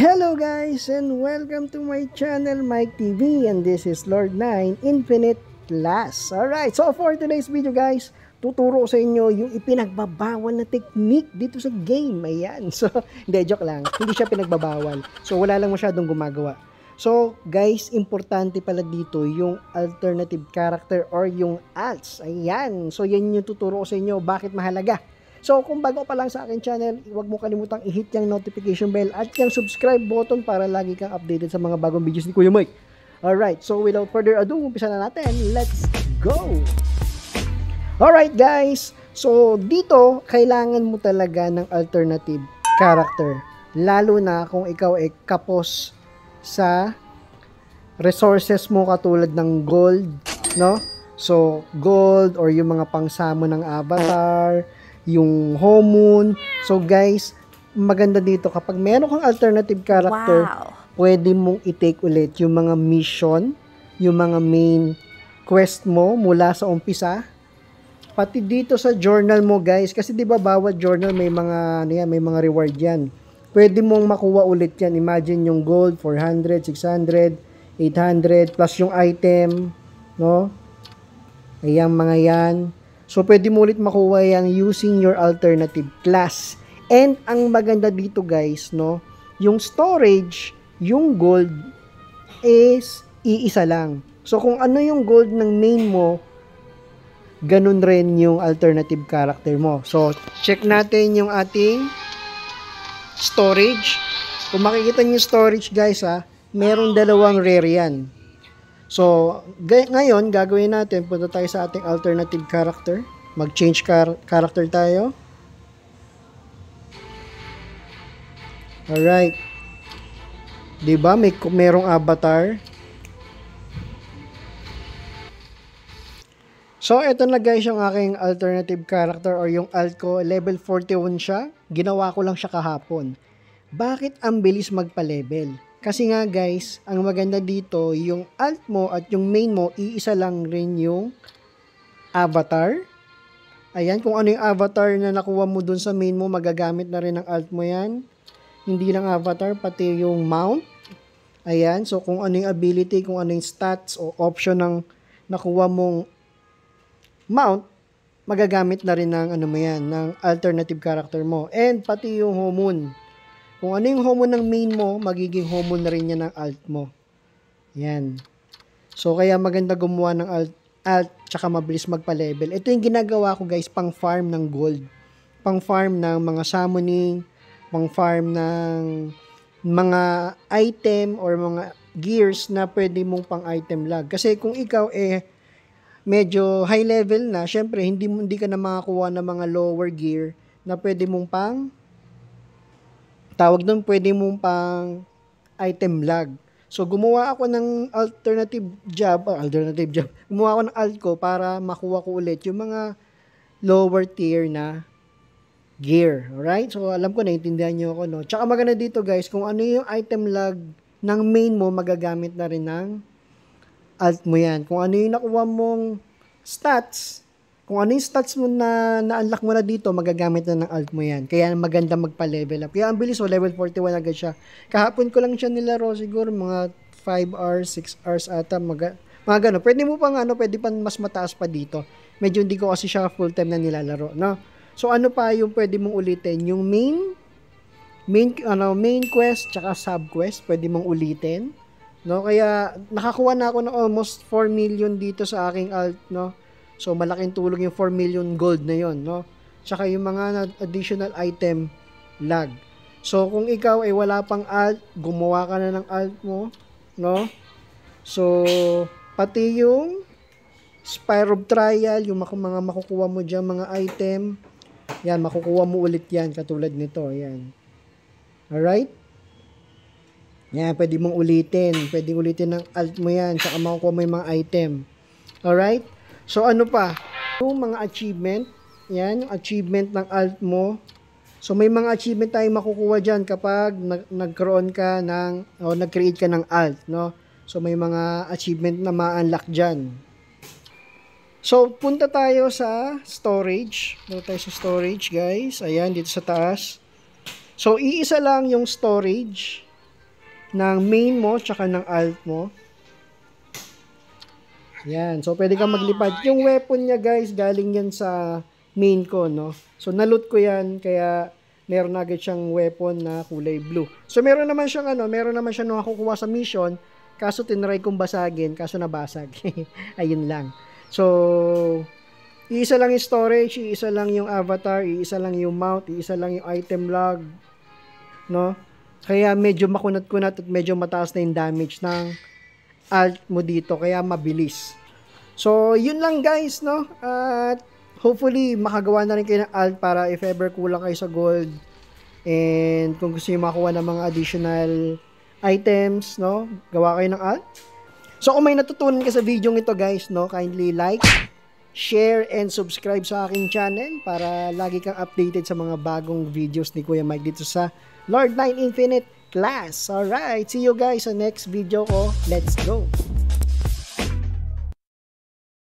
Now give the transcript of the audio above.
Hello guys and welcome to my channel Mike TV, and this is Lord 9 Infinite Class. Alright, so for today's video guys, tuturo ko sa inyo yung ipinagbabawal na technique dito sa game. Ayan, so hindi, joke lang, hindi siya pinagbabawal. So wala lang masyadong gumagawa. So guys, importante pala dito yung alternative character or yung alts. Ayan, so yan yung tuturo ko sa inyo bakit mahalaga. So, kung bago pa lang sa akin channel, huwag mo kalimutang i-hit yung notification bell at yung subscribe button para lagi kang updated sa mga bagong videos ni Kuya Mike. Alright, so without further ado, umpisa na natin. Let's go! Alright guys, so dito, kailangan mo talaga ng alternative character. Lalo na kung ikaw ay kapos sa resources mo katulad ng gold, no? So, gold or yung mga pangsamo ng avatar, yung Homon. So guys, maganda dito kapag meron kang alternative character, pwede mong i-take ulit yung mga mission, yung mga main quest mo mula sa umpisa. Pati dito sa journal mo guys, kasi 'di ba bawat journal may mga may mga reward yan. Pwede mong makuha ulit yan. Imagine yung gold 400, 600, 800 plus yung item, no? Ayan mga yan. So, pwede mo ulit makuha yan using your alternative class. And, ang maganda dito guys, no, yung storage, yung gold, is iisa lang. So, kung ano yung gold ng main mo, ganun rin yung alternative character mo. So, check natin yung ating storage. Kung makikita nyo yung storage guys, meron dalawang rare yan. So, ngayon, gagawin natin, punta tayo sa ating alternative character. Mag-change character tayo. Alright. Diba, merong avatar. So, ito na guys yung aking alternative character or yung alt ko. Level 41 siya. Ginawa ko lang siya kahapon. Bakit ang bilis magpa-level? Kasi nga guys, ang maganda dito, yung alt mo at yung main mo, iisa lang rin yung avatar. Ayan, kung ano yung avatar na nakuha mo dun sa main mo, magagamit na rin ng alt mo yan. Hindi lang avatar, pati yung mount. Ayan, so kung ano yung ability, kung ano yung stats o option ng nakuha mong mount, magagamit na rin ng ano mo yan, ng alternative character mo. And pati yung Homon. Kung ano yung Homon ng main mo, magiging Homon na rin yan ng alt mo. Yan. So, kaya maganda gumawa ng alt tsaka mabilis magpa-level. Ito yung ginagawa ko guys, pang farm ng gold. Pang farm ng mga summoning, pang farm ng mga item or mga gears na pwede mong pang item lag. Kasi kung ikaw medyo high level na, syempre hindi ka na makakuha ng mga lower gear na pwede mong tawag doon, pwede mong pang item lag. So, gumawa ako ng alternative job. Gumawa ako ng alt ko para makuha ko ulit yung mga lower tier na gear. Alright? So, alam ko, naiintindihan nyo ako, no? Tsaka maganda dito, guys, kung ano yung item lag ng main mo, magagamit na rin ng alt mo yan. Kung ano yung nakuha mong stats, kung ano yung stats mo na-unlock mo na dito, magagamit na ng alt mo yan. Kaya maganda magpa-level up. Kaya ang bilis, level 41 agad siya. Kahapon ko lang siya nilaro, siguro mga 5 hours, 6 hours ata, mga gano'n. Pwede mo pang pwede pa mas mataas pa dito. Medyo hindi ko kasi siya full time na nilalaro, no? So ano pa yung pwede mong ulitin? Yung main quest, tsaka sub quest, pwede mong ulitin. No? Kaya nakakuha na ako ng almost 4 million dito sa aking alt, no? So, malaking tulong yung 4 million gold na yon, no? Tsaka yung mga additional item lag. So, kung ikaw ay wala pang alt, gumawa ka na ng alt mo, no? So, pati yung Spire of Trial, yung mga makukuha mo dyan, mga item, yan, makukuha mo ulit yan, katulad nito, yan. Alright? Yan, pwede mong ulitin. Pwede ulitin ng alt mo yan, tsaka makukuha mo yung mga item. Alright? So, ano pa? Yung mga achievement, yan, yung achievement ng alt mo. So, may mga achievement tayong makukuha dyan kapag nagkaroon ka o nag-create ka ng alt, no? So, may mga achievement na ma-unlock dyan. So, punta tayo sa storage. Punta tayo sa storage, guys. Ayan, dito sa taas. So, iisa lang yung storage. ng main mo tsaka ng alt mo. Yan. So, pwede kang maglipad. Yung weapon niya, guys, galing yan sa main ko, no? So, naloot ko yan, kaya meron agad siyang weapon na kulay blue. So, meron naman siyang, meron naman siyang nakukuha sa mission, kaso tinry kong basagin, kaso nabasag. Ayun lang. So, iisa lang yung storage, iisa lang yung avatar, iisa lang yung mount, iisa lang yung item log, no? Kaya medyo makunat-kunat at medyo mataas na yung damage ng alt mo dito, kaya mabilis. So, yun lang guys, no? At hopefully, makagawa na rin kayo ng alt para if ever kulang kayo sa gold. And kung gusto nyo makuha ng mga additional items, no? Gawa kayo ng alt. So, kung may natutunan ka sa video ito guys, no? Kindly like, share, and subscribe sa aking channel para lagi kang updated sa mga bagong videos ni Kuya Mike dito sa Lord 9 Infinite Class. Alright, see you guys sa next video ko. Let's go!